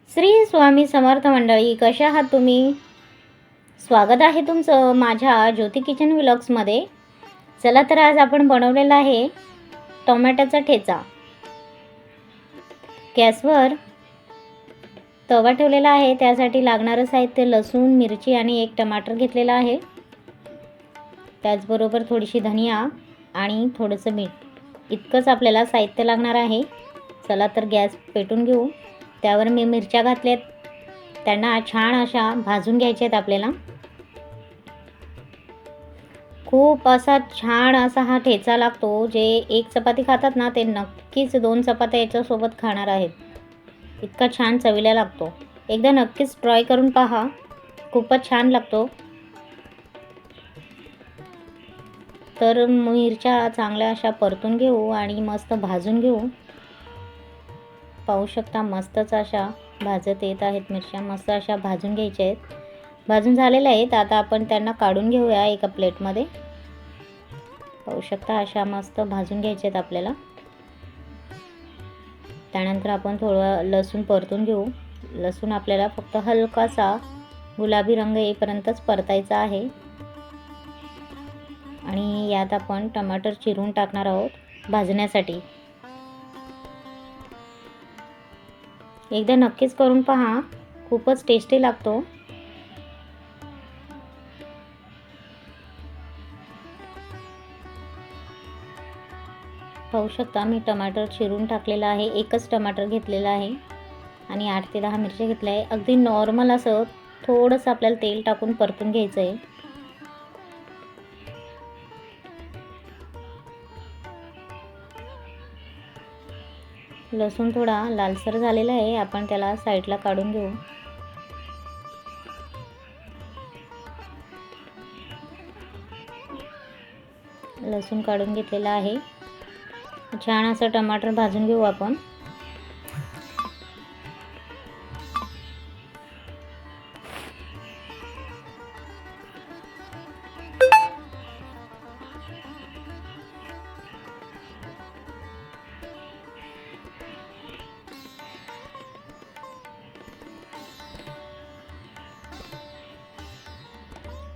श्री स्वामी समर्थ मंडळी, कशा आहात तुम्ही? स्वागत आहे तुमचं माझ्या ज्योती किचन व्लॉग्समध्ये. चला तर आज आपण बनवलेला आहे टोमॅटोचा ठेचा. गॅसवर तवा ठेवलेला आहे. त्यासाठी लागणारं साहित्य लसूण, मिरची आणि एक टमाटर घेतलेला आहे. त्याचबरोबर थोडीशी धनिया आणि थोडंसं मीठ इतकंच आपल्याला साहित्य लागणार आहे. चला तर गॅस पेटून घेऊ. त्यावर मी मिरच्या घातल्यात, त्यांना छान अशा भाजून घ्यायच्या आहेत आपल्याला. खूप असा छान असा हा ठेचा लागतो. जे एक चपाती खातात ना, ते नक्कीच 2 चपात्या याच्यासोबत खाणार आहेत. इतका छान चवीला लागतो. एकदा नक्कीच ट्राय करून पहा, खूपच छान लागतो. तर मिरच्या चांगल्या अशा परतून घेऊ आणि मस्त भाजून घेऊ. पाहू शकता मस्तच अशा भाजत येत आहेत मिरच्या. मस्त अशा भाजून घ्यायच्या आहेत. भाजून झालेल्या आहेत. आता आपण त्यांना काढून घेऊया एका प्लेटमध्ये. पाहू शकता अशा मस्त भाजून घ्यायच्या आहेत आपल्याला. त्यानंतर आपण थोडं लसूण परतून घेऊ. लसूण आपल्याला फक्त हलकासा गुलाबी रंग येईपर्यंतच परतायचा आहे. आणि यात आपण टमाटर चिरून टाकणार आहोत भाजण्यासाठी. एकदा नक्कीच करून पहा, खूपच टेस्टी लागतो. पाहू शकता मी टमाटर चिरून टाकलेला आहे. एकच टमाटर घेतलेला आहे आणि 8 ते 10 मिरच्या घेतल्या आहे. अगदी नॉर्मल असं थोडंसं आपल्याला तेल टाकून परतून घ्यायचं आहे. लसूण थोडा लालसर झालेला आहे. आपण त्याला साईडला काढून घेऊ. लसूण काढून घेतलेला आहे. छान असं टमाटर भाजून घेऊ आपण.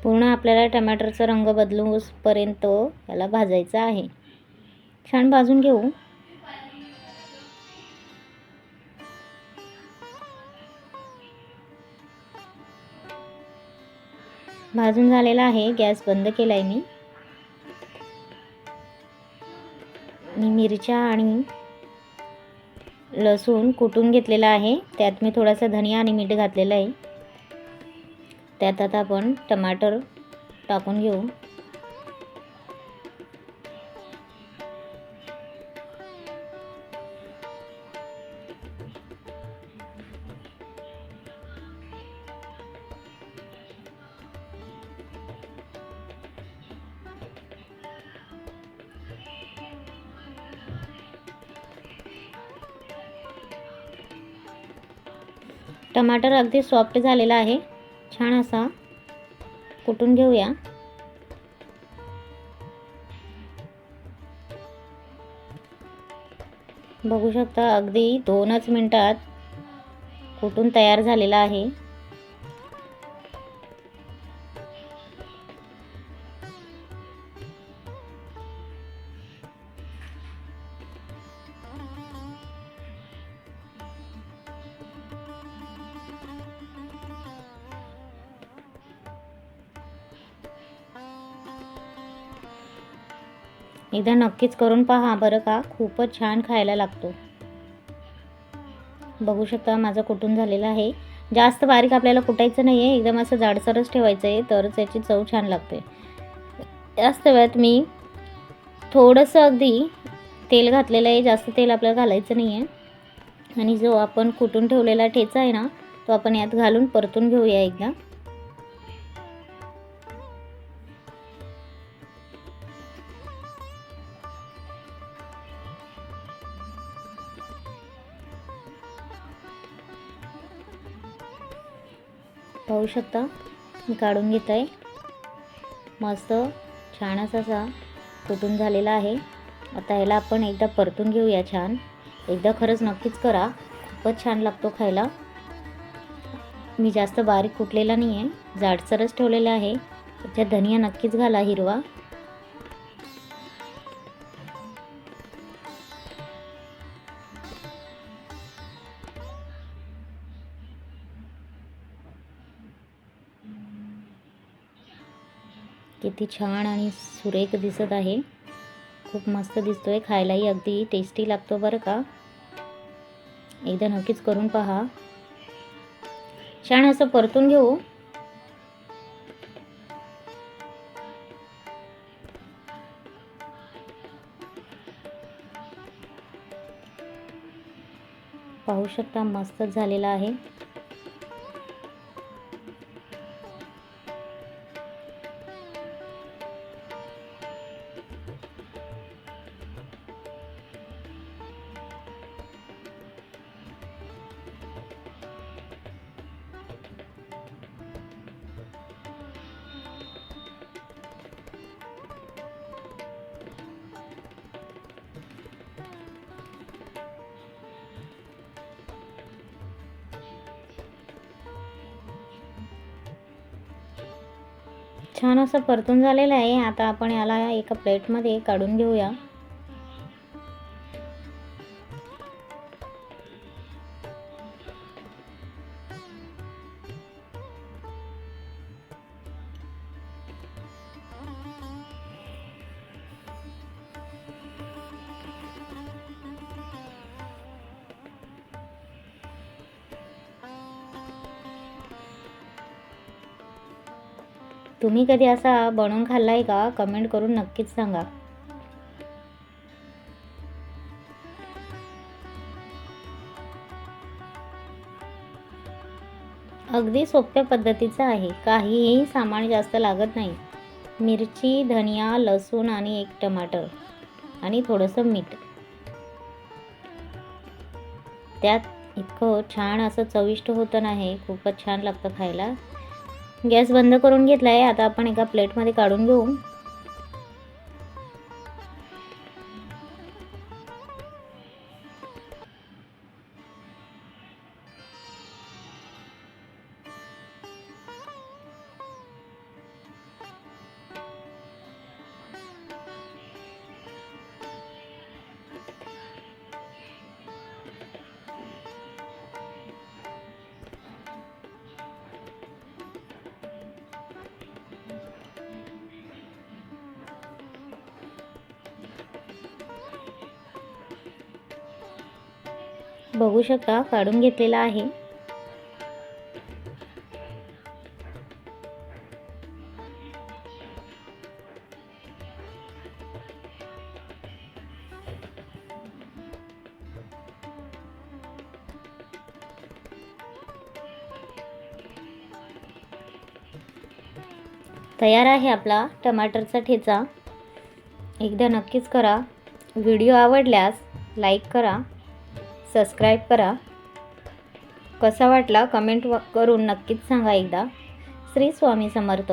पूर्ण आपल्याला टमाटरचा रंग बदलूसपर्यंत याला भाजायचं आहे. छान भाजून घेऊ. भाजून झालेला आहे. गॅस बंद केला आहे मी. मिरच्या आणि लसूण कुटून घेतलेला आहे. त्यात मी थोडासा धनिया आणि मीठ घातलेलं आहे. त्यात आता आपण टमाटर टाकून घेऊ. टमाटर अगदी सॉफ्ट झालेला आहे. छान असा कुटून घेऊया. बघू शकता अगदी 2च मिनिटात कुटून तयार झालेला आहे. एकदा नक्कीच करून पहा बरं का, खूपच छान खायला लागतो. बघू शकता माझं कुटून झालेलं आहे. जास्त बारीक आपल्याला कुटायचं नाही आहे, एकदम असं जाडसरच ठेवायचं आहे, तरच याची चव छान लागते. जास्त वेळात मी थोडंसं अगदी तेल घातलेलं आहे. जास्त तेल आपल्याला घालायचं नाही आहे. आणि जो आपण कुटून ठेवलेला ठेचा आहे ना, तो आपण यात घालून परतून घेऊया एकदा. पाहू शकता मी काढून घेत आहे. मस्त छानच असा कुटून झालेला आहे. आता याला आपण एकदा परतून घेऊया छान. एकदा खरंच नक्कीच करा, खूपच छान लागतो खायला. मी जास्त बारीक कुटलेला नाही आहे, जाडसरच ठेवलेला आहे. त्याच्यात धनिया नक्कीच घाला हिरवा. किती छान आणि सुरेख दिसत आहे, खूप मस्त दिसतोय. खायलाही अगदी टेस्टी लागतो बरं का. एकदा नक्कीच करून पहा. छान असं परतून घेऊ. पाहू शकता मस्त झालेला आहे. छान असं परतून झालेलं आहे. आता आपण याला एका प्लेटमध्ये काढून घेऊया. तुम्ही कधी असा बनवून खाल्लाय का? कमेंट करून नक्कीच सांगा. अगदी सोप्या पद्धतीचं आहे, काहीही सामान जास्त लागत नाही. मिरची, धनिया, लसूण आणि एक टमाटर आणि थोडंसं मीठ. त्यात इतकं छान असं चविष्ट होतं ना, हे खूपच छान लागतं खायला. गॅस बंद करून घेतला आहे. आता आपण एका प्लेटमध्ये काढून घेऊ. बघू शकता काढून घेतलेला आहे. तयार आहे आपला टमाटरचा ठेचा. एकदा नक्कीच करा. व्हिडिओ आवडल्यास लाईक करा, सबस्क्राईब करा. कसा वाटला कमेंट करून नक्कीच सांगा एकदा. श्री स्वामी समर्थ.